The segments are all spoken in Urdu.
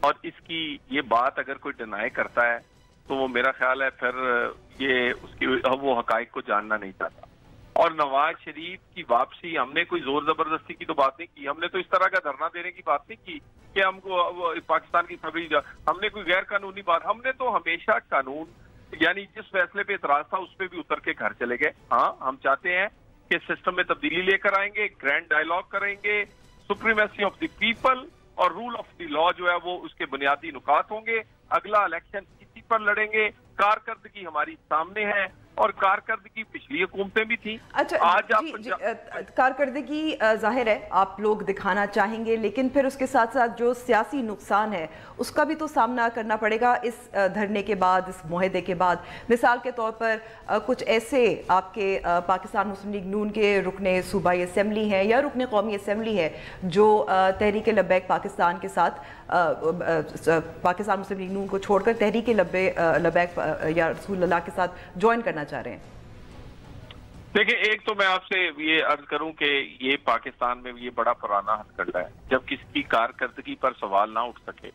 اور اس کی یہ بات اگر کوئی ڈینائی کرتا ہے تو وہ میرا خیال ہے پھر یہ اس کی وہ حقائق کو جاننا نہیں چاہتا. اور نواز شریف کی واپسی، ہم نے کوئی زور زبردستی کی تو بات نہیں کی، ہم نے تو اس طرح کا دھرنا دینے کی بات نہیں کی کہ ہم کو پاکستان کی خبری، ہم نے کوئی غیر قانونی بات، ہم نے تو ہمیشہ قانون یعنی جس فیصلے پہ اعتراض تھا اس پہ بھی اتر کے گھر چلے گئے. ہاں ہم چاہتے ہیں کہ سسٹم میں تبدیلی لے کر آئیں گے، گرینڈ ڈائیلاگ کریں گے، سپریمیسی آف دی پیپل اور رول آف دی لا جو ہے وہ اس کے بنیادی نکات ہوں گے. اگلا الیکشن اسی پر لڑیں گے. کارکردگی ہماری سامنے ہے اور کارکردگی پچھلی حکومتیں بھی تھیں. اچھا آج کارکردگی ظاہر ہے آپ لوگ دکھانا چاہیں گے، لیکن پھر اس کے ساتھ ساتھ جو سیاسی نقصان ہے اس کا بھی تو سامنا کرنا پڑے گا اس دھرنے کے بعد، اس معاہدے کے بعد. مثال کے طور پر کچھ ایسے آپ کے پاکستان مسلم لیگ نون کے رکن صوبائی اسمبلی ہیں یا رکن قومی اسمبلی ہے جو تحریک لبیک پاکستان کے ساتھ پاکستان مسلم لیگ نون کو چھوڑ کر تحریک لبیک یا رسول اللہ کے ساتھ جوائن کرنا چاہ رہے ہیں. دیکھیں، ایک تو میں آپ سے یہ عرض کروں کہ یہ پاکستان میں یہ بڑا پرانا ہتھکڑا ہے جب کسی کی کارکردگی پر سوال نہ اٹھ سکے.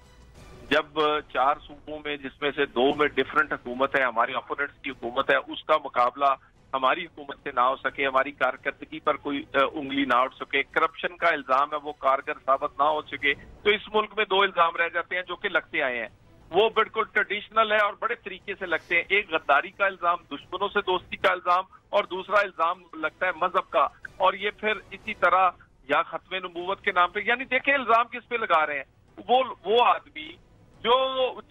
جب 4 صوبوں میں جس میں سے 2 میں ڈیفرنٹ حکومت ہے، ہماری اپوننٹس کی حکومت ہے، اس کا مقابلہ ہماری حکومت سے نہ ہو سکے، ہماری کارکردگی پر کوئی انگلی نہ اٹھ سکے، کرپشن کا الزام ہے وہ کارگر ثابت نہ ہو سکے، تو اس ملک میں 2 الزام رہ جاتے ہیں جو کہ لگتے آئے ہیں. وہ بالکل ٹریڈیشنل ہے اور بڑے طریقے سے لگتے ہیں. ایک غداری کا الزام، دشمنوں سے دوستی کا الزام، اور دوسرا الزام لگتا ہے مذہب کا. اور یہ پھر اسی طرح یا ختم نبوت کے نام پہ، یعنی دیکھیں الزام کس پہ لگا رہے ہیں. وہ آدمی جو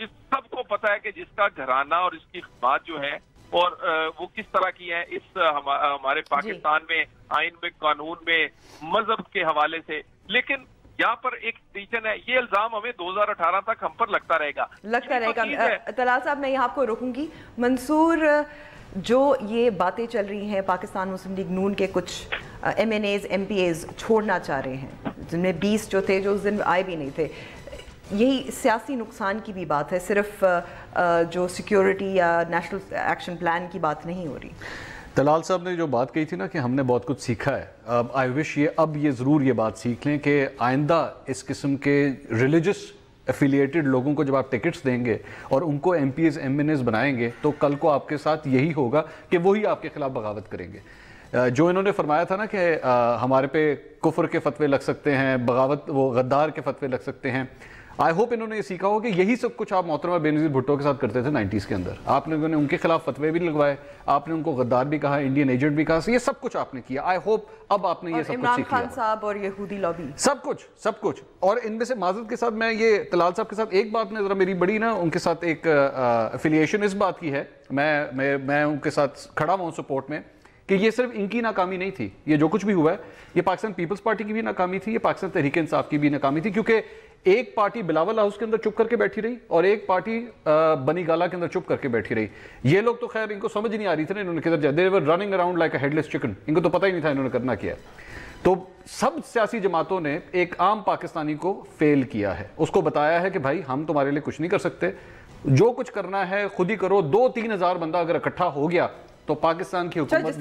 سب کو پتا ہے کہ جس کا گھرانہ اور اس کی خدمات جو ہے اور وہ کس طرح کی ہے اس ہمارے پاکستان میں، آئین میں، قانون میں، مذہب کے حوالے سے. لیکن یہاں پر ایک ریجن ہے، یہ الزام ہمیں 2018 تک ہم پر لگتا رہے گا. طلال صاحب میں یہاں آپ کو روکوں گی. منصور، جو یہ باتیں چل رہی ہیں پاکستان مسلم لیگ نون کے کچھ M N As M P As چھوڑنا چاہ رہے ہیں، جن میں 20 جو تھے جو اس دن آئے بھی نہیں تھے، یہی سیاسی نقصان کی بھی بات ہے، صرف جو سیکیورٹی یا نیشنل ایکشن پلان کی بات نہیں ہو رہی. طلال صاحب نے جو بات کہی تھی نا کہ ہم نے بہت کچھ سیکھا ہے، آئی وش اب یہ ضرور یہ بات سیکھ لیں کہ آئندہ اس قسم کے ریلیجس ایفیلیٹڈ لوگوں کو جب آپ ٹکٹس دیں گے اور ان کو M P As M N As بنائیں گے تو کل کو آپ کے ساتھ یہی ہوگا کہ وہی آپ کے خلاف بغاوت کریں گے. جو انہوں نے فرمایا تھا نا کہ ہمارے پہ کفر کے فتوے لگ سکتے ہیں، بغاوت وہ غدار کے فتوے لگ سکتے ہیں، آئی ہوپ انہوں نے یہ سیکھا ہو کہ یہی سب کچھ آپ محترمہ بینظیر بھٹو کے ساتھ کرتے تھے 90s کے اندر. آپ لوگوں نے ان کے خلاف فتوے بھی لگوائے، آپ نے ان کو غدار بھی کہا، انڈین ایجنٹ بھی کہا، یہ سب کچھ آپ نے کیا. آئی ہوپ اب آپ نے یہ سب کچھ سیکھ لیا. عمران خان صاحب اور یہودی لابی، سب کچھ. اور ان میں سے معذرت کے ساتھ میں یہ طلال صاحب کے ساتھ ایک بات میں ذرا میری بڑی نا ان کے ساتھ ایک افیلیشن اس بات کی ہے، میں ان کے ساتھ کھڑا ہوں سپورٹ میں، کہ یہ صرف ان کی ناکامی نہیں تھی. یہ جو کچھ بھی ہوا ہے یہ پاکستان پیپلز پارٹی کی بھی ناکامی تھی، یہ پاکستان تحریک انصاف کی بھی ناکامی تھی، کیونکہ ایک پارٹی بلاول ہاؤس کے اندر چپ کر کے بیٹھی رہی اور ایک پارٹی بنی گالا کے اندر چپ کر کے بیٹھی رہی. یہ لوگ تو خیر ان کو سمجھ نہیں آ رہی تھی نا انہوں نے کدھر جائے، they were running around like a headless chicken. ان کو تو پتہ ہی نہیں تھا انہوں نے کرنا کیا. تو سب سیاسی جماعتوں نے ایک عام پاکستانی کو فیل کیا ہے، اس کو بتایا ہے کہ بھائی ہم تمہارے لیے کچھ نہیں کر سکتے، جو کچھ کرنا ہے خود ہی کرو. 2-3 ہزار بندہ اگر اکٹھا ہو گیا تو پاکستان کی حکومت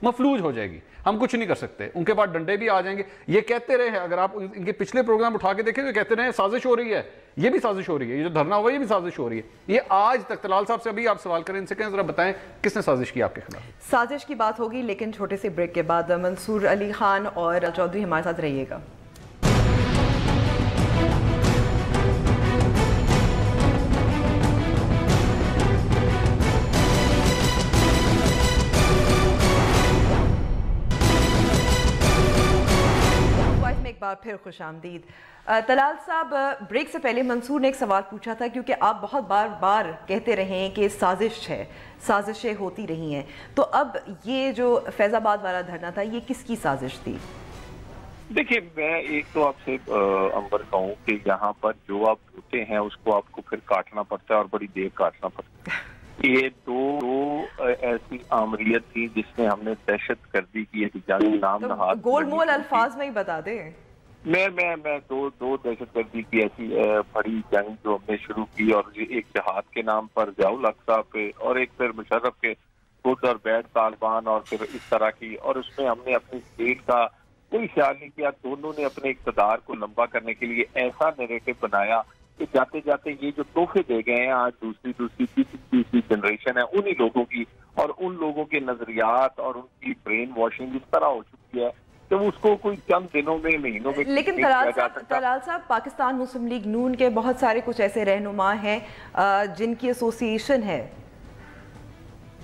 مفلوج ہو جائے گی. ہم کچھ نہیں کر سکتے. ان کے بعد ڈنڈے بھی آ جائیں گے. یہ کہتے رہے ہیں، اگر آپ ان کے پچھلے پروگرام اٹھا کے دیکھیں تو کہتے رہے ہیں سازش ہو رہی ہے، یہ بھی سازش ہو رہی ہے، یہ جو دھرنا ہوا یہ بھی سازش ہو رہی ہے. یہ آج تک طلال صاحب سے ابھی آپ سوال کریں، ان سے کہیں ذرا بتائیں کس نے سازش کی آپ کے خلاف؟ سازش کی بات ہوگی لیکن چھوٹے سے بریک کے بعد. منصور علی خان اور چودھری ہمارے ساتھ رہیے گا. پھر خوش آمدید. طلال صاحب، بریک سے پہلے منصور نے ایک سوال پوچھا تھا، کیونکہ آپ بہت بار کہتے رہے ہیں کہ سازش ہے، سازشیں ہوتی رہی ہیں، تو اب یہ جو فیض آباد والا دھرنا تھا یہ کس کی سازش تھی؟ دیکھیں، میں ایک تو آپ سے عنبر کہوں کہ یہاں پر جو آپ ہوتے ہیں اس کو آپ کو پھر کاٹنا پڑتا ہے اور بڑی دیر کاٹنا پڑتا ہے. یہ دو ایسی آمریت تھی جس میں ہم نے دہشت گردی کی احتجاجی نام نہاد، گول مول الفاظ میں ہی بتا دیں. میں دو دہشت گردی کی ایسی بڑی جنگ جو ہم نے شروع کی، اور ایک جہاد کے نام پر ضیاء الحق صاحب پہ، اور ایک پھر مشرف کے گڈ اور بیڈ طالبان، اور پھر اس طرح کی، اور اس میں ہم نے اپنی اسٹیٹ کا کوئی خیال نہیں کیا. دونوں نے اپنے اقتدار کو لمبا کرنے کے لیے ایسا نیریٹو بنایا کہ جاتے جاتے یہ جو تحفے دے گئے ہیں آج دوسری تیسری جنریشن ہے انہی لوگوں کی، اور ان لوگوں کے نظریات اور ان کی برین واشنگ اس طرح ہو چکی ہے کہ اس کو کوئی چند دنوں میں مہینوں میں لیکن طلال صاحب پاکستان مسلم لیگ نون کے بہت سارے کچھ ایسے رہنما ہیں جن کی ایسوسیشن ہے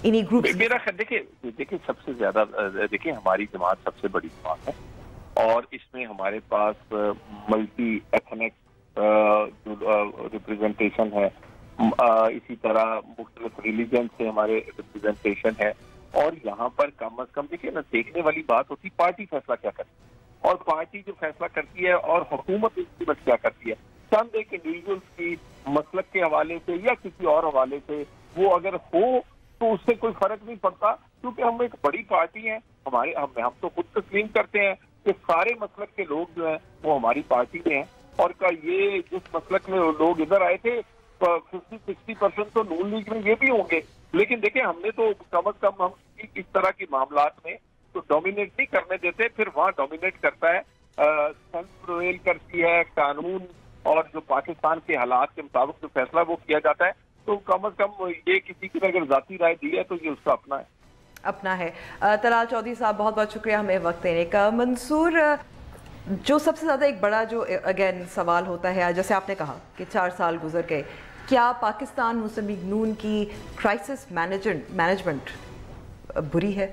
انہی گروپس. میرا خیال دیکھیں سب سے زیادہ دیکھیں ہماری جماعت سب سے بڑی جماعت ہے اور اس میں ہمارے پاس ملٹی ایتھنک ریپرزنٹیشن ہے، اسی طرح مختلف ریلیجن سے ہمارے ریپرزنٹیشن ہے، اور یہاں پر کم از کم دیکھیں نا دیکھنے والی بات ہوتی پارٹی فیصلہ کیا کرتی ہے اور پارٹی جو فیصلہ کرتی ہے اور حکومت اس کی کیا کرتی ہے. چند ایک انڈیویجولس کی مسلک کے حوالے سے یا کسی اور حوالے سے وہ اگر ہو تو اس سے کوئی فرق نہیں پڑتا، کیونکہ ہم ایک بڑی پارٹی ہیں. ہم تو خود تسلیم کرتے ہیں کہ سارے مسلک کے لوگ جو ہیں وہ ہماری پارٹی میں ہیں، اور یہ جس مسلک میں لوگ ادھر آئے تھے 50-60% تو نون لیگ میں یہ بھی ہوں گے. لیکن دیکھیں ہم نے تو کم از کم ہم اس طرح کے معاملات میں تو ڈومینیٹ نہیں کرنے دیتے، پھر وہاں ڈومینیٹ کرتا ہے سیلف پرویل کرتی ہے قانون اور جو پاکستان کے حالات کے مطابق جو فیصلہ وہ کیا جاتا ہے. تو کم از کم یہ کسی کی اگر ذاتی رائے دی ہے تو یہ اس کا اپنا ہے. طلال چودھری صاحب بہت بہت شکریہ ہمیں وقت دینے کا. منصور، جو سب سے زیادہ ایک بڑا جو اگین سوال ہوتا ہے جیسے آپ نے کہا کہ 4 سال گزر گئے، کیا پاکستان مسلم لیگ نون کی کرائسس مینجمنٹ بری ہے؟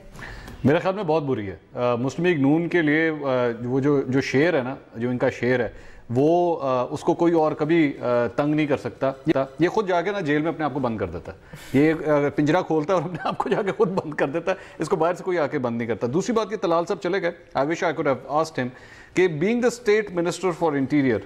میرے خیال میں بہت بری ہے. مسلم لیگ نون کے لیے وہ جو شعر ہے نا، جو ان کا شعر ہے وہ اس کو کوئی اور کبھی تنگ نہیں کر سکتا. یہ خود جا کے نا جیل میں اپنے آپ کو بند کر دیتا ہے، یہ پنجرہ کھولتا ہے اور اپنے آپ کو جا کے خود بند کر دیتا ہے، اس کو باہر سے کوئی آ کے بند نہیں کرتا. دوسری بات یہ طلال صاحب چلے گئے، I wish I could have asked him کہ being the state minister for interior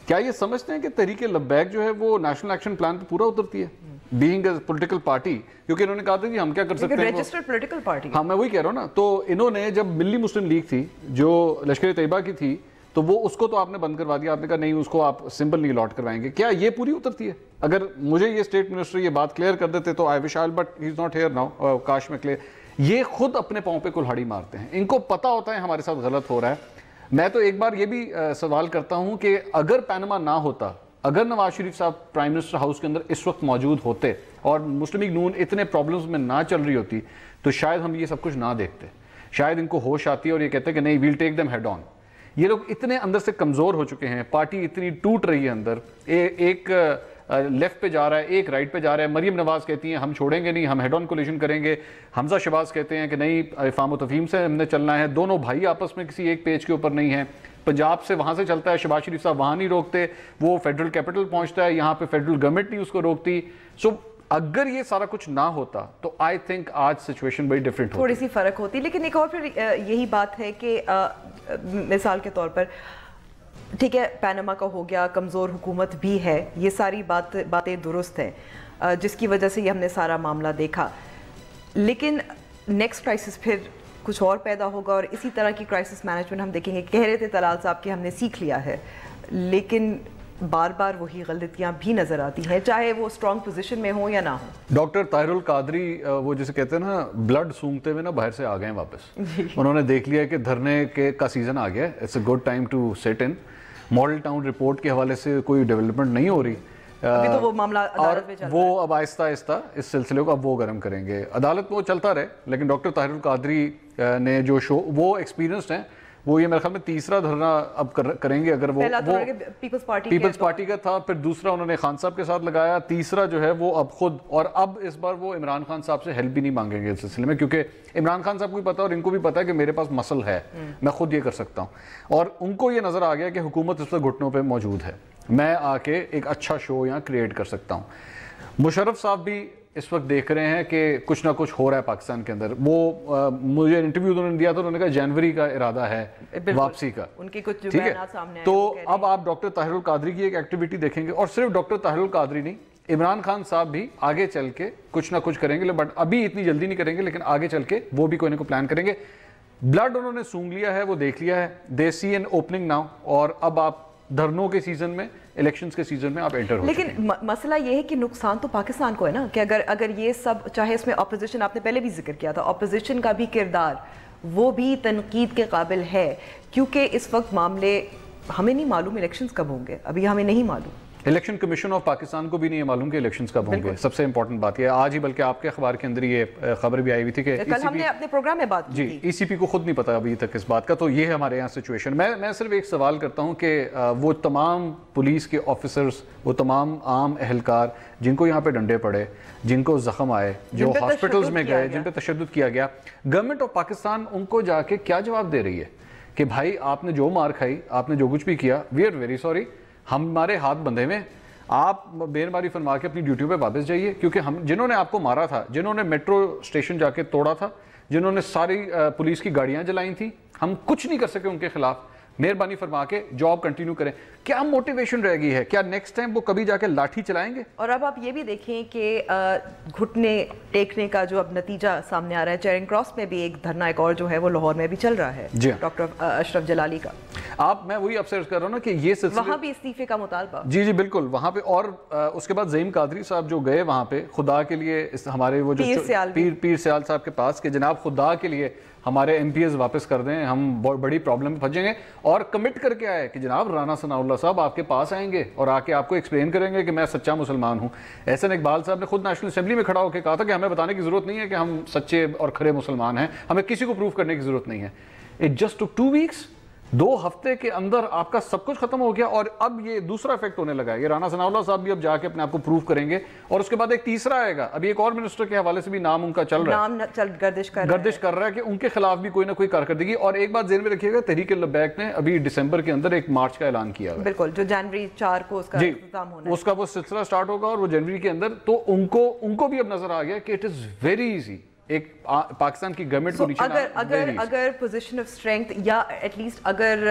کیا یہ سمجھتے ہیں کہ تحریک لبیک جو ہے وہ نیشنل ایکشن پلان پہ پورا اترتی ہے بینگ اے پولیٹیکل پارٹی؟ کیونکہ انہوں نے کہا تھا کہ ہم کیا کر سکتے ہیں، رجسٹرڈ پولیٹیکل پارٹی. ہاں میں وہی کہہ رہا ہوں نا. تو انہوں نے جب ملی مسلم لیگ تھی جو لشکر طیبہ کی تھی تو وہ اس کو تو آپ نے بند کروا دیا، آپ نے کہا نہیں اس کو آپ سمپل نہیں الاٹ کروائیں گے. کیا یہ پوری اترتی ہے؟ اگر مجھے یہ اسٹیٹ منسٹر یہ بات کلیئر کر دیتے تو I wish I, but he is not here now, کاش میں کلیئر. یہ خود اپنے پاؤں پہ کلہاڑی مارتے ہیں، ان کو پتا ہوتا ہے ہمارے ساتھ غلط ہو رہا ہے. میں تو ایک بار یہ بھی سوال کرتا ہوں کہ اگر پینما نہ ہوتا، اگر نواز شریف صاحب پرائم منسٹر ہاؤس کے اندر اس وقت موجود ہوتے اور مسلم لیگ نون اتنے پرابلمز میں نہ چل رہی ہوتی تو شاید ہم یہ سب کچھ نہ دیکھتے. شاید ان کو ہوش آتی اور یہ کہتے کہ نہیں ویل ٹیک دیم ہیڈ آن. یہ لوگ اتنے اندر سے کمزور ہو چکے ہیں، پارٹی اتنی ٹوٹ رہی ہے اندر، ایک لیفٹ پہ جا رہا ہے ایک رائٹ پہ جا رہا ہے. مریم نواز کہتی ہیں ہم چھوڑیں گے نہیں، ہم ہیڈ آن کولیشن کریں گے. حمزہ شہباز کہتے ہیں کہ نہیں افہام و تفہیم سے ہم نے چلنا ہے. دونوں بھائی آپس میں کسی ایک پیج کے اوپر نہیں ہیں. پنجاب سے وہاں سے چلتا ہے، شہباز شریف صاحب وہاں نہیں روکتے، وہ فیڈرل کیپٹل پہنچتا ہے، یہاں پہ فیڈرل گورنمنٹ نہیں اس کو روکتی. سو اگر یہ سارا کچھ نہ ہوتا تو آئی تھنک آج سچویشن بڑی ڈیفرنٹ ہوتی، تھوڑی سی فرق ہوتی. لیکن ایک اور پھر یہی بات ہے کہ مثال کے طور پر ٹھیک ہے پینما کا ہو گیا، کمزور حکومت بھی ہے، یہ ساری باتیں درست ہیں جس کی وجہ سے یہ ہم نے سارا معاملہ دیکھا. لیکن نیکسٹ کرائسس پھر کچھ اور پیدا ہوگا اور اسی طرح کی کرائسس مینجمنٹ ہم دیکھیں گے. کہہ رہے تھے طلال صاحب کہ ہم نے سیکھ لیا ہے، لیکن بار بار وہی غلطیاں بھی نظر آتی ہیں چاہے وہ اسٹرانگ پوزیشن میں ہوں یا نہ ہوں. ڈاکٹر طاہر القادری وہ جسے کہتے ہیں نا بلڈ سونگتے ہوئے نا باہر سے آ گئے واپس. انہوں نے دیکھ لیا کہ دھرنے کا سیزن آ گیا، it's a good time to set in. Model Town report کے حوالے سے کوئی ڈیولپمنٹ نہیں ہو رہی، ابھی تو وہ معاملہ عدالت میں چل رہا ہے. وہ اب آہستہ آہستہ اس سلسلے کو اب وہ گرم کریں گے. عدالت میں وہ چلتا رہے، لیکن ڈاکٹر طاہر القادری نے جو شو وہ ایکسپیرینسڈ ہیں، وہ یہ میرے خیال میں تیسرا دھرنا اب کریں گے. اگر وہ پیپلز پارٹی کا تھا، پھر دوسرا انہوں نے خان صاحب کے ساتھ لگایا، تیسرا جو ہے وہ اب خود، اور اب اس بار وہ عمران خان صاحب سے ہیلپ بھی نہیں مانگیں گے اس سلسلے میں، کیونکہ عمران خان صاحب کو بھی پتا اور ان کو بھی پتا ہے کہ میرے پاس مسل ہے، میں خود یہ کر سکتا ہوں. اور ان کو یہ نظر آ گیا کہ حکومت اس وقت گھٹنوں پہ موجود ہے، میں آ کے ایک اچھا شو یہاں کریٹ کر سکتا ہوں. مشرف صاحب بھی اس وقت دیکھ رہے ہیں کہ کچھ نہ کچھ ہو رہا ہے پاکستان کے اندر. وہ مجھے انٹرویو انہوں نے دیا تھا، انہوں نے کہا جنوری کا ارادہ ہے واپسی کا، ان کی کچھ ٹھیک ہے. تو اب آپ ڈاکٹر طاہر القادری کی ایک ایکٹیویٹی دیکھیں گے، اور صرف ڈاکٹر طاہر القادری نہیں، عمران خان صاحب بھی آگے چل کے کچھ نہ کچھ کریں گے، بٹ ابھی اتنی جلدی نہیں کریں گے، لیکن آگے چل کے وہ بھی کوئی نہ کوئی پلان کریں گے. بلڈ انہوں نے سونگ لیا ہے، وہ دیکھ لیا ہے، دے سی این اوپننگ ناؤ، اور اب آپ دھرنوں کے سیزن میں، الیکشنز کے سیزن میں آپ انٹر ہو چکے ہیں. لیکن مسئلہ یہ ہے کہ نقصان تو پاکستان کو ہے نا، کہ اگر یہ سب، چاہے اس میں اپوزیشن، آپ نے پہلے بھی ذکر کیا تھا، اپوزیشن کا بھی کردار وہ بھی تنقید کے قابل ہے، کیونکہ اس وقت معاملے ہمیں نہیں معلوم الیکشنز کب ہوں گے، ابھی ہمیں نہیں معلوم. الیکشن کمیشن آف پاکستان کو بھی نہیں معلوم کہ الیکشنز کب ہوں گے. سب سے امپورٹنٹ بات یہ آج ہی بلکہ آپ کے اخبار کے اندر یہ خبر بھی آئی ہوئی تھی کہ کل ہم نے اپنے پروگرام میں بات کی جی ای سی پی کو خود نہیں پتا ابھی تک اس بات کا. تو یہ ہے ہمارے یہاں سچویشن. میں صرف ایک سوال کرتا ہوں کہ وہ تمام پولیس کے آفیسرز, وہ تمام عام اہلکار جن کو یہاں پہ ڈنڈے پڑے, جن کو زخم آئے, جو ہاسپٹلز میں گئے, جن پہ تشدد کیا گیا, گورنمنٹ آف پاکستان ان کو جا کے کیا جواب دے رہی ہے کہ بھائی آپ نے جو مار کھائی, آپ نے جو کچھ بھی کیا, وی آر ویری سوری, ہمارے ہاتھ بندھے میں, آپ بےرماری فرما کے اپنی ڈیوٹیوں پہ واپس جائیے, کیونکہ ہم جنہوں نے آپ کو مارا تھا, جنہوں نے میٹرو اسٹیشن جا کے توڑا تھا, جنہوں نے ساری پولیس کی گاڑیاں جلائیں تھیں, ہم کچھ نہیں کر سکے ان کے خلاف. مہربانی فرما کے جاب کنٹینیو کریں. کیا موٹیویشن رہ گئی ہے؟ کیا نیکسٹ ٹائم وہ کبھی جا کے لاٹھی چلائیں گے؟ اور اب آپ یہ بھی دیکھیں کہ گھٹنے ٹیکنے کا جو اب نتیجہ سامنے آ رہا ہے, چیرنگ کراس میں بھی ایک دھرنا ایک اور جو ہے وہ لاہور میں بھی چل رہا ہے ڈاکٹر اشرف جلالی کا. میں وہی آپ سے عرض کر رہا ہوں نا کہ یہ سلسلہ وہاں بھی استعفے کا مطالبہ. جی بالکل وہاں پہ. اور اس کے بعد زعیم قادری صاحب جو گئے وہاں پہ خدا کے لیے, ہمارے وہ جو پیر سیال صاحب کے پاس کہ جناب خدا کے لیے ہمارے ایم پی ایز واپس کر دیں, ہم بہت بڑی پرابلم میں پھنسیں گے, اور کمٹ کر کے آئے کہ جناب رانا ثناء اللہ صاحب آپ کے پاس آئیں گے اور آ کے آپ کو ایکسپلین کریں گے کہ میں سچا مسلمان ہوں. احسن اقبال صاحب نے خود نیشنل اسمبلی میں کھڑا ہو کے کہا تھا کہ ہمیں بتانے کی ضرورت نہیں ہے کہ ہم سچے اور کھرے مسلمان ہیں, ہمیں کسی کو پروف کرنے کی ضرورت نہیں ہے. اٹ جسٹ ٹک 2 weeks, 2 ہفتے کے اندر آپ کا سب کچھ ختم ہو گیا. اور اب یہ دوسرا افیکٹ ہونے لگا ہے, یہ رانا ثناء اللہ صاحب بھی اب جا کے اپنے آپ کو پروف کریں گے, اور اس کے بعد ایک تیسرا آئے گا. ابھی ایک اور منسٹر کے حوالے سے بھی نام ان کا چل رہا ہے, گردش کر رہا ہے کہ ان کے خلاف بھی کوئی نہ کوئی کارکردگی. اور ایک بات ذہن میں رکھیے گا, تحریک لبیک نے ابھی دسمبر کے اندر ایک مارچ کا اعلان کیا ہے, بالکل جو جنوری 4 کو اس کا اختتام ہونا ہے, اس کا وہ سلسلہ سٹارٹ ہوگا اور وہ جنوری کے اندر. تو ان کو بھی اب نظر آ گیا کہ اٹ از ویری ایزی ایک پاکستان کی گورنمنٹ کو نیچے اگر پوزیشن آف اسٹرینتھ یا ایٹ لیسٹ اگر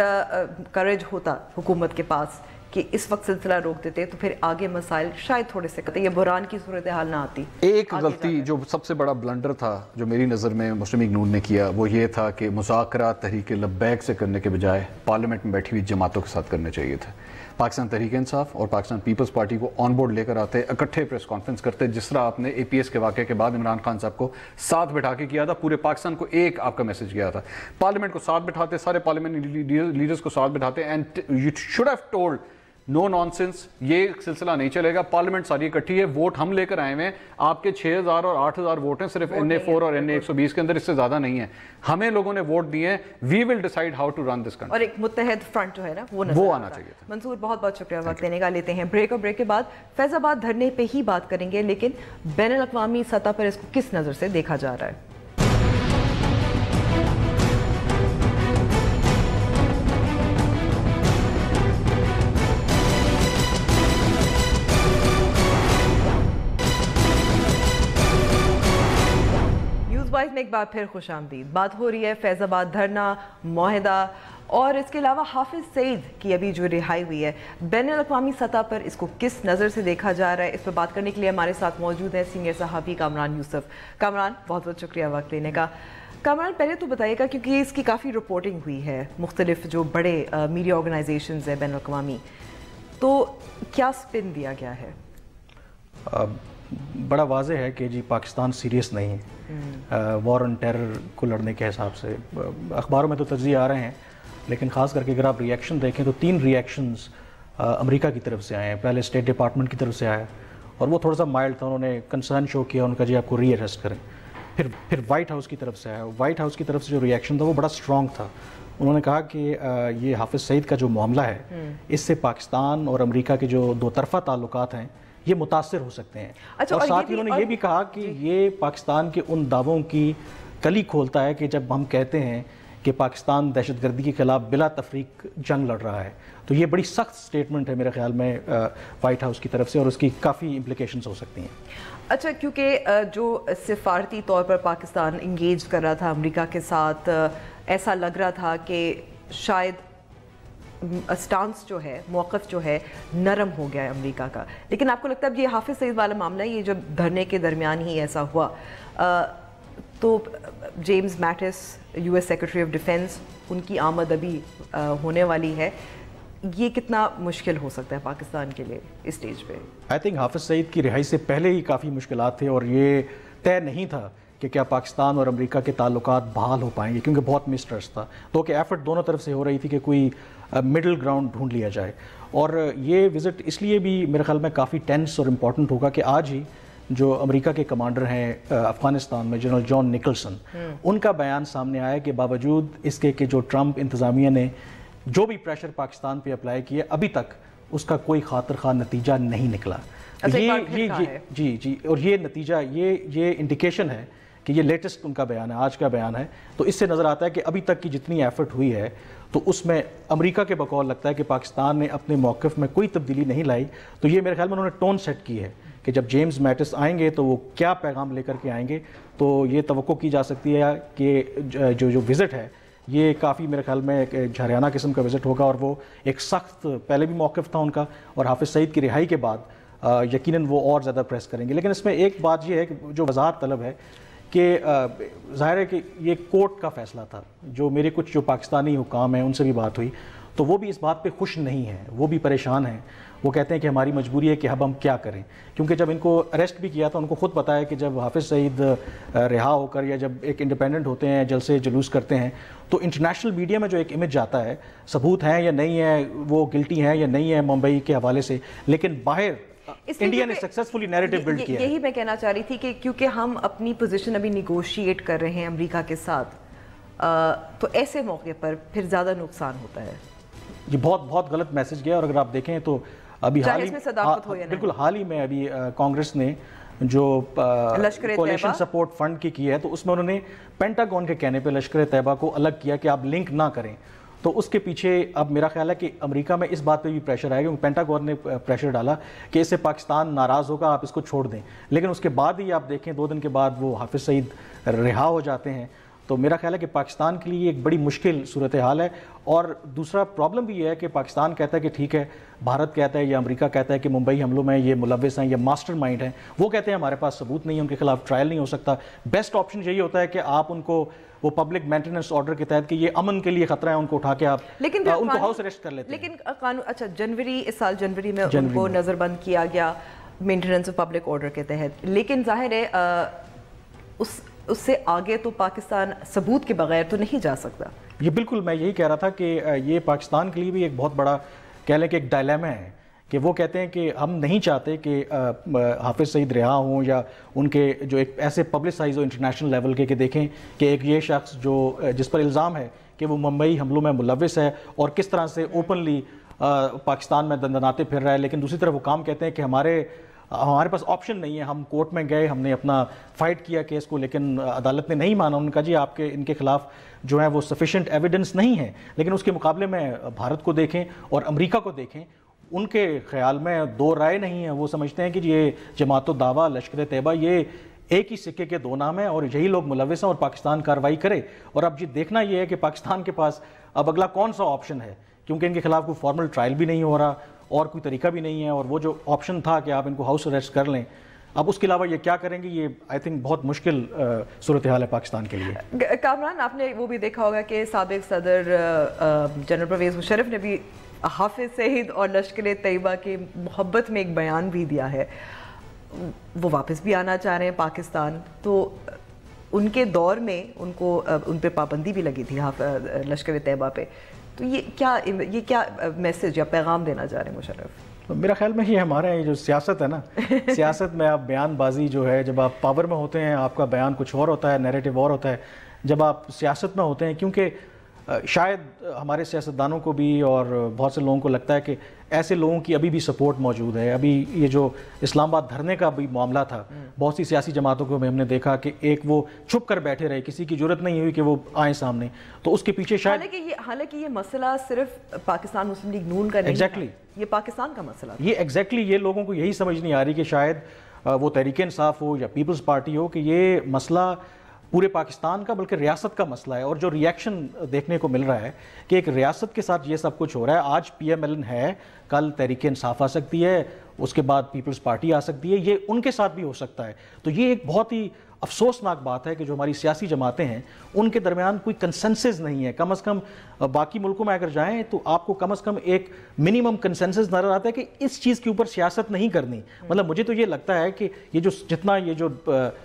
کریج ہوتا حکومت کے پاس کہ اس وقت سلسلہ روک دیتے تو پھر آگے مسائل شاید تھوڑے سے کرتے, یہ بحران کی صورتحال نہ آتی. ایک غلطی جو سب سے بڑا بلنڈر تھا جو میری نظر میں مسلم لیگ نون نے کیا وہ یہ تھا کہ مذاکرات تحریک لبیک سے کرنے کے بجائے پارلیمنٹ میں بیٹھی ہوئی جماعتوں کے ساتھ کرنے چاہیے تھے. پاکستان تحریک انصاف اور پاکستان پیپلز پارٹی کو آن بورڈ لے کر آتے, اکٹھے پریس کانفرنس کرتے, جس طرح آپ نے اے پی ایس کے واقعے کے بعد عمران خان صاحب کو ساتھ بٹھا کے کیا تھا. پورے پاکستان کو ایک آپ کا میسج گیا تھا, پارلیمنٹ کو ساتھ بٹھاتے, سارے پارلیمنٹ لیڈرز کو ساتھ بٹھاتے, and you should have told no nonsense, یہ سلسلہ نہیں چلے گا, پارلیمنٹ ساری اکٹھی ہے, ووٹ ہم لے کر آئے ہیں, آپ کے 6000 اور 8000 ووٹ ہیں صرف NA4 اور NA120 کے اندر, اس سے زیادہ نہیں ہے. ہمیں لوگوں نے ووٹ دیے ہیں, we will decide how to run this country. اور ایک متحد فرنٹ جو ہے نا وہ آنا چاہیے تھا. منصور بہت بہت شکریہ وقت دینے کا. لیتے ہیں بریک, اور بریک کے بعد فیض آباد دھرنے پہ ہی بات کریں گے, لیکن بین الاقوامی سطح پر اس کو کس نظر سے دیکھا جا رہا ہے. میں ایک بار پھر خوش آمدید. بات ہو رہی ہے فیض آباد دھرنا, معاہدہ, اور اس کے علاوہ حافظ سعید کی ابھی جو رہائی ہوئی ہے, بین الاقوامی سطح پر اس کو کس نظر سے دیکھا جا رہا ہے. اس پر بات کرنے کے لیے ہمارے ساتھ موجود ہے سینئر صحافی کامران یوسف. کامران بہت بہت شکریہ وقت دینے کا. کامران پہلے تو بتائیے گا, کیونکہ اس کی کافی رپورٹنگ ہوئی ہے مختلف جو بڑے میڈیا آرگنائزیشنز ہیں بین الاقوامی, تو کیا سپن دیا گیا ہے؟ بڑا واضح ہے کہ جی پاکستان سیریس نہیں ہے وار آن ٹیرر کو لڑنے کے حساب سے. اخباروں میں تو تجزیے آ رہے ہیں, لیکن خاص کر کے اگر آپ ریئیکشن دیکھیں تو 3 ریئیکشنز امریکہ کی طرف سے آئے ہیں. پہلے اسٹیٹ ڈپارٹمنٹ کی طرف سے آیا اور وہ تھوڑا سا مائلڈ تھا, انہوں نے کنسرن شو کیا, ان کا جی آپ کو ری اریسٹ کریں. پھر وائٹ ہاؤس کی طرف سے آیا. وائٹ ہاؤس کی طرف سے جو ریئیکشن تھا وہ بڑا اسٹرانگ تھا. انہوں نے کہا کہ یہ حافظ سعید کا جو معاملہ ہے اس سے پاکستان اور امریکہ کے جو 2 طرفہ تعلقات ہیں یہ متاثر ہو سکتے ہیں. اور ساتھ ہی انہوں نے یہ بھی کہا کہ یہ پاکستان کے ان دعووں کی کلی کھولتا ہے کہ جب ہم کہتے ہیں کہ پاکستان دہشت گردی کے خلاف بلا تفریق جنگ لڑ رہا ہے, تو یہ بڑی سخت سٹیٹمنٹ ہے میرے خیال میں وائٹ ہاؤس کی طرف سے, اور اس کی کافی امپلیکیشنز ہو سکتی ہیں. اچھا, کیونکہ جو سفارتی طور پر پاکستان انگیج کر رہا تھا امریکہ کے ساتھ, ایسا لگ رہا تھا کہ شاید اسٹانس جو ہے, موقف جو ہے نرم ہو گیا ہے امریکہ کا. لیکن آپ کو لگتا ہے اب یہ حافظ سعید والا معاملہ ہے, یہ جب دھرنے کے درمیان ہی ایسا ہوا, تو James Mattis U S secretary of defence, ان کی آمد ابھی ہونے والی ہے, یہ کتنا مشکل ہو سکتا ہے پاکستان کے لیے اس سٹیج پہ؟ آئی تھنک حافظ سعید کی رہائی سے پہلے ہی کافی مشکلات تھے, اور یہ طے نہیں تھا کہ کیا پاکستان اور امریکہ کے تعلقات بحال ہو پائیں گے، کیونکہ بہت مسٹرسٹ تھا، تو کہ ایفرٹ دونوں طرف سے ہو رہی تھی کہ کوئی مڈل گراؤنڈ ڈھونڈ لیا جائے. اور یہ وزٹ اس لیے بھی میرے خیال میں کافی ٹینس اور امپورٹنٹ ہوگا کہ آج ہی جو امریکہ کے کمانڈر ہیں افغانستان میں جنرل جان نکلسن، ان کا بیان سامنے آیا کہ باوجود اس کے کہ جو ٹرمپ انتظامیہ نے جو بھی پریشر پاکستان پہ اپلائی کیا ابھی تک اس کا کوئی خاطر خواہ نتیجہ نہیں نکلا. جی اور یہ نتیجہ یہ انڈیکیشن ہے کہ یہ لیٹسٹ ان کا بیان ہے، آج کا بیان ہے. تو اس سے نظر آتا ہے کہ ابھی تک کی جتنی ایفرٹ ہوئی ہے تو اس میں امریکہ کے بقول لگتا ہے کہ پاکستان نے اپنے موقف میں کوئی تبدیلی نہیں لائی. تو یہ میرے خیال میں انہوں نے ٹون سیٹ کی ہے کہ جب جیمز میٹس آئیں گے تو وہ کیا پیغام لے کر کے آئیں گے. تو یہ توقع کی جا سکتی ہے کہ جو وزٹ ہے یہ کافی میرے خیال میں ایک جھریانہ قسم کا وزٹ ہوگا، اور وہ ایک سخت پہلے بھی موقف تھا ان کا، اور حافظ سعید کی رہائی کے بعد یقیناً وہ اور زیادہ پریس کریں گے. لیکن اس میں ایک بات یہ ہے کہ جو وضاحت طلب ہے کہ ظاہر ہے کہ یہ کورٹ کا فیصلہ تھا. جو میرے کچھ جو پاکستانی حکام ہیں ان سے بھی بات ہوئی تو وہ بھی اس بات پہ خوش نہیں ہیں، وہ بھی پریشان ہیں. وہ کہتے ہیں کہ ہماری مجبوری ہے کہ اب ہم کیا کریں، کیونکہ جب ان کو اریسٹ بھی کیا تھا ان کو خود پتا ہے کہ جب حافظ سعید رہا ہو کر یا جب ایک انڈیپینڈنٹ ہوتے ہیں جلسے جلوس کرتے ہیں تو انٹرنیشنل میڈیا میں جو ایک امیج آتا ہے، ثبوت ہیں یا نہیں ہے، وہ گلٹی ہیں یا نہیں ہے ممبئی کے حوالے سے، لیکن باہر انڈیا نے سکسیسفلی نیریٹو بلڈ کیا. یہی میں کہنا چاہ رہی تھی کہ کیونکہ ہم اپنی پوزیشن ابھی نیگوشیٹ کر رہے ہیں امریکہ کے ساتھ، تو ایسے موقع پر پھر زیادہ نقصان ہوتا ہے. یہ بہت غلط میسج گیا. اور اگر آپ دیکھیں تو ابھی بالکل حال ہی میں ابھی کانگریس نے جو کولیشن سپورٹ فنڈ کی ہے تو اس میں انہوں نے پینٹاگون کے کہنے پہ لشکر طیبہ کو الگ کیا کہ آپ لنک نہ کریں. تو اس کے پیچھے اب میرا خیال ہے کہ امریکہ میں اس بات پہ بھی پریشر آئے گا، کیونکہ پینٹاگون نے پریشر ڈالا کہ اس سے پاکستان ناراض ہوگا، آپ اس کو چھوڑ دیں. لیکن اس کے بعد ہی آپ دیکھیں 2 دن کے بعد وہ حافظ سعید رہا ہو جاتے ہیں. تو میرا خیال ہے کہ پاکستان کے لیے ایک بڑی مشکل صورتحال ہے. اور دوسرا پرابلم بھی یہ ہے کہ پاکستان کہتا ہے کہ ٹھیک ہے، بھارت کہتا ہے یا امریکہ کہتا ہے کہ ممبئی حملوں میں یہ ملوث ہیں یا ماسٹر مائنڈ ہیں. وہ کہتے ہیں ہمارے پاس ثبوت نہیں ہے، ان کے خلاف ٹرائل نہیں ہو سکتا. بیسٹ آپشن یہی ہوتا ہے کہ آپ ان کو وہ پبلک مینٹیننس آرڈر کے تحت کہ یہ امن کے لیے خطرہ ہے ان کو اٹھا کے آپ ان کو ہاؤس اریسٹ کر لیتے ہیں. لیکن قانون اچھا اس سال جنوری میں ان کو نظر بند کیا گیا مینٹیننس آف پبلک آرڈر کے تحت، لیکن ظاہر ہے اس سے آگے تو پاکستان ثبوت کے بغیر تو نہیں جا سکتا. یہ بالکل میں یہی کہہ رہا تھا کہ یہ پاکستان کے لیے بھی ایک بہت بڑا کہہ لیں کہ ایک ڈائلیما ہے کہ وہ کہتے ہیں کہ ہم نہیں چاہتے کہ حافظ سعید رہا ہوں یا ان کے جو ایک ایسے پبلسائز ہو انٹرنیشنل لیول کے کہ دیکھیں کہ ایک یہ شخص جس پر الزام ہے کہ وہ ممبئی حملوں میں ملوث ہے اور کس طرح سے اوپنلی پاکستان میں دندناتے پھر رہا ہے. لیکن دوسری طرف وہ کام کہتے ہیں کہ ہمارے پاس آپشن نہیں ہے. ہم کورٹ میں گئے، ہم نے اپنا فائٹ کیا کیس کو، لیکن عدالت نے نہیں مانا. انہوں نے کہا جی آپ کے ان کے خلاف جو ہے وہ سفیشینٹ ایویڈنس نہیں ہے. لیکن اس کے مقابلے میں بھارت کو دیکھیں اور امریکہ کو دیکھیں، ان کے خیال میں 2 رائے نہیں ہیں. وہ سمجھتے ہیں کہ یہ جماعت الدعوہ، لشکر طیبہ یہ ایک ہی سکے کے 2 نام ہیں اور یہی لوگ ملوث ہیں اور پاکستان کارروائی کرے. اور اب یہ دیکھنا یہ ہے کہ پاکستان کے پاس اب اگلا کون سا آپشن ہے، کیونکہ ان کے خلاف کوئی فارمل ٹرائل بھی نہیں ہو رہا اور کوئی طریقہ بھی نہیں ہے. اور وہ جو آپشن تھا کہ آپ ان کو ہاؤس اریسٹ کر لیں، اب اس کے علاوہ یہ کیا کریں گے، یہ آئی تھنک بہت مشکل صورتحال ہے پاکستان کے لیے. کامران، آپ نے وہ بھی دیکھا ہوگا کہ سابق صدر جنرل پرویز مشرف نے بھی حافظ سعید اور لشکر طیبہ کی محبت میں ایک بیان بھی دیا ہے. وہ واپس بھی آنا چاہ رہے ہیں پاکستان. تو ان کے دور میں ان پہ پابندی بھی لگی تھی لشکر طیبہ پہ. تو یہ کیا میسج یا پیغام دینا چاہ رہے ہیں مشرف؟ میرا خیال میں یہ ہمارے جو سیاست ہے نا، سیاست میں آپ بیان بازی جو ہے، جب آپ پاور میں ہوتے ہیں آپ کا بیان کچھ اور ہوتا ہے، نیریٹو اور ہوتا ہے. جب آپ سیاست میں ہوتے ہیں، کیونکہ شاید ہمارے سیاستدانوں کو بھی اور بہت سے لوگوں کو لگتا ہے کہ ایسے لوگوں کی ابھی بھی سپورٹ موجود ہے. ابھی یہ جو اسلام آباد دھرنے کا بھی معاملہ تھا، بہت سی سیاسی جماعتوں کو ہم نے دیکھا کہ ایک وہ چھپ کر بیٹھے رہے، کسی کی ضرورت نہیں ہوئی کہ وہ آئیں سامنے. تو اس کے پیچھے شاید حالانکہ یہ مسئلہ صرف پاکستان مسلم لیگ نون کا نہیں ہے، یہ پاکستان کا مسئلہ ہے. یہ ایگزیکٹلی یہ لوگوں کو یہی سمجھ نہیں آ رہی کہ شاید وہ تحریک انصاف ہو یا پیپلز پارٹی ہو کہ یہ مسئلہ پورے پاکستان کا بلکہ ریاست کا مسئلہ ہے. اور جو ریاکشن دیکھنے کو مل رہا ہے کہ ایک ریاست کے ساتھ یہ سب کچھ ہو رہا ہے. آج پی ایم ایل این ہے، کل تحریک انصاف آ سکتی ہے، اس کے بعد پیپلز پارٹی آ سکتی ہے، یہ ان کے ساتھ بھی ہو سکتا ہے. تو یہ ایک بہت ہی افسوسناک بات ہے کہ جو ہماری سیاسی جماعتیں ہیں ان کے درمیان کوئی کنسنسس نہیں ہے. کم از کم باقی ملکوں میں اگر جائیں تو آپ کو کم از کم ایک منیمم کنسنسس نظر آتا ہے کہ اس چیز کے اوپر سیاست نہیں کرنی. مطلب مجھے تو یہ لگتا ہے کہ جتنا یہ جو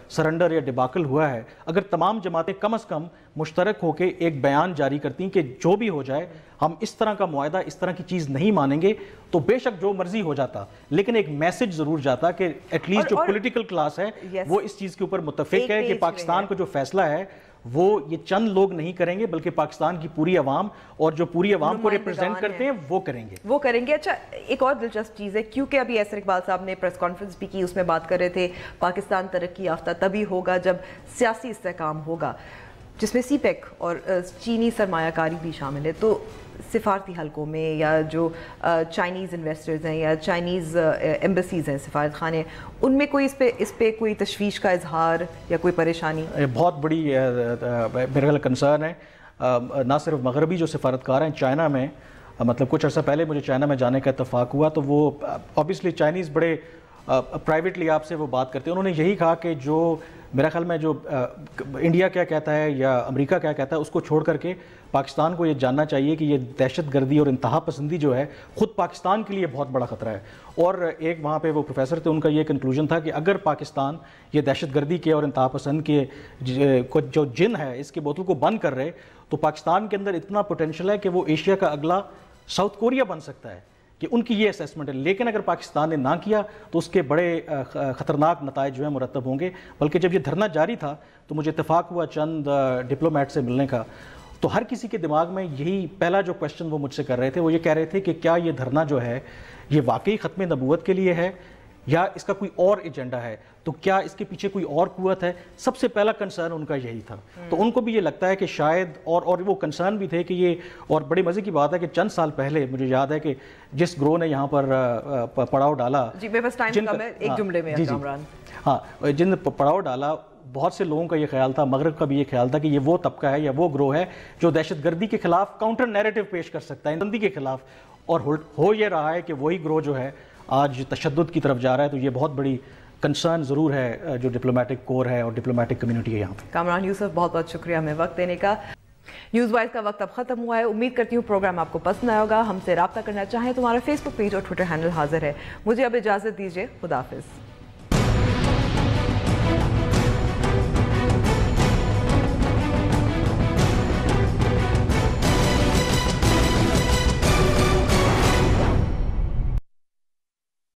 سرنڈر یا ڈباکل ہوا ہے, اگر تمام جماعتیں کم از کم مشترک ہو کے ایک بیان جاری کرتی ہیں کہ جو بھی ہو جائے ہم اس طرح کا معاہدہ, اس طرح کی چیز نہیں مانیں گے, تو بے شک جو مرضی ہو جاتا, لیکن ایک میسج ضرور جاتا کہ ایٹ لیسٹ جو پولیٹیکل کلاس ہے وہ اس چیز کے اوپر متفق ہے کہ پاکستان کا جو فیصلہ ہے وہ یہ چند لوگ نہیں کریں گے بلکہ پاکستان کی پوری عوام اور جو پوری عوام کو ریپرزینٹ کرتے ہیں وہ کریں گے. اچھا, ایک اور دلچسپ چیز ہے, کیونکہ ابھی احسن اقبال صاحب نے پریس کانفرنس بھی کی, اس میں بات کر رہے تھے پاکستان ترقی یافتہ تبھی ہوگا جب سیاسی استحکام ہوگا, جس میں سی پیک اور چینی سرمایہ کاری بھی شامل ہے. تو سفارتی حلقوں میں یا جو چائنیز انویسٹرز ہیں یا چائنیز ایمبیسیز ہیں, سفارت خانے, ان میں کوئی اس پہ کوئی تشویش کا اظہار یا کوئی پریشانی؟ بہت بڑی میرے خیال کنسرن ہے. نہ صرف مغربی جو سفارتکار ہیں چائنا میں, مطلب کچھ عرصہ پہلے مجھے چائنا میں جانے کا اتفاق ہوا, تو وہ اوبیسلی چائنیز بڑے پرائیویٹلی آپ سے وہ بات کرتے ہیں. انہوں نے یہی کہا کہ جو میرا خیال میں جو انڈیا کیا کہتا ہے یا امریکہ کیا کہتا ہے اس کو چھوڑ کر کے پاکستان کو یہ جاننا چاہیے کہ یہ دہشت گردی اور انتہا پسندی جو ہے خود پاکستان کے لیے بہت بڑا خطرہ ہے. اور ایک وہاں پہ وہ پروفیسر تھے, ان کا یہ کنکلوژن تھا کہ اگر پاکستان یہ دہشت گردی کے اور انتہا پسند کے جو جن ہے اس کے بوتل کو بند کر رہے, تو پاکستان کے اندر اتنا پوٹینشیل ہے کہ وہ ایشیا کا اگلا ساؤتھ کوریا بن سکتا ہے, کہ ان کی یہ اسیسمنٹ ہے. لیکن اگر پاکستان نے نہ کیا تو اس کے بڑے خطرناک نتائج جو ہیں مرتب ہوں گے. بلکہ جب یہ دھرنا جاری تھا تو مجھے اتفاق ہوا چند ڈپلومیٹ سے ملنے کا, تو ہر کسی کے دماغ میں یہی پہلا جو کوشچن وہ مجھ سے کر رہے تھے, وہ یہ کہہ رہے تھے کہ کیا یہ دھرنا جو ہے یہ واقعی ختم نبوت کے لیے ہے یا اس کا کوئی اور ایجنڈا ہے, تو کیا اس کے پیچھے کوئی اور قوت ہے. سب سے پہلا کنسرن ان کا یہی تھا. تو ان کو بھی یہ لگتا ہے کہ شاید اور وہ کنسرن بھی تھے کہ یہ, اور بڑی مزے کی بات ہے کہ چند سال پہلے مجھے یاد ہے کہ جس گروہ نے یہاں پر پڑاؤ ڈالا, جی میرے پاس ٹائم کم ہے, ایک جملے میں کامران, ہاں, جن پڑاؤ ڈالا, بہت سے لوگوں کا یہ خیال تھا, مغرب کا بھی یہ خیال تھا کہ یہ وہ طبقہ ہے یا وہ گروہ ہے جو دہشت گردی کے خلاف کاؤنٹر نیریٹو پیش کر سکتا ہے, بندی کے خلاف. اور ہو یہ رہا ہے کہ وہی گروہ جو ہے آج تشدد کی طرف جا رہا ہے. تو یہ بہت بڑی کنسرن ضرور ہے جو ڈپلومیٹک کور ہے اور ڈپلومیٹک کمیونٹی ہے یہاں پہ. کامران یوسف, بہت بہت شکریہ ہمیں وقت دینے کا. نیوز وائز کا وقت اب ختم ہوا ہے. امید کرتی ہوں پروگرام آپ کو پسند آیا ہوگا. ہم سے رابطہ کرنا چاہیں تو ہمارا فیس بک پیج اور ٹویٹر ہینڈل حاضر ہے. مجھے اب اجازت دیجیے, خدا حافظ.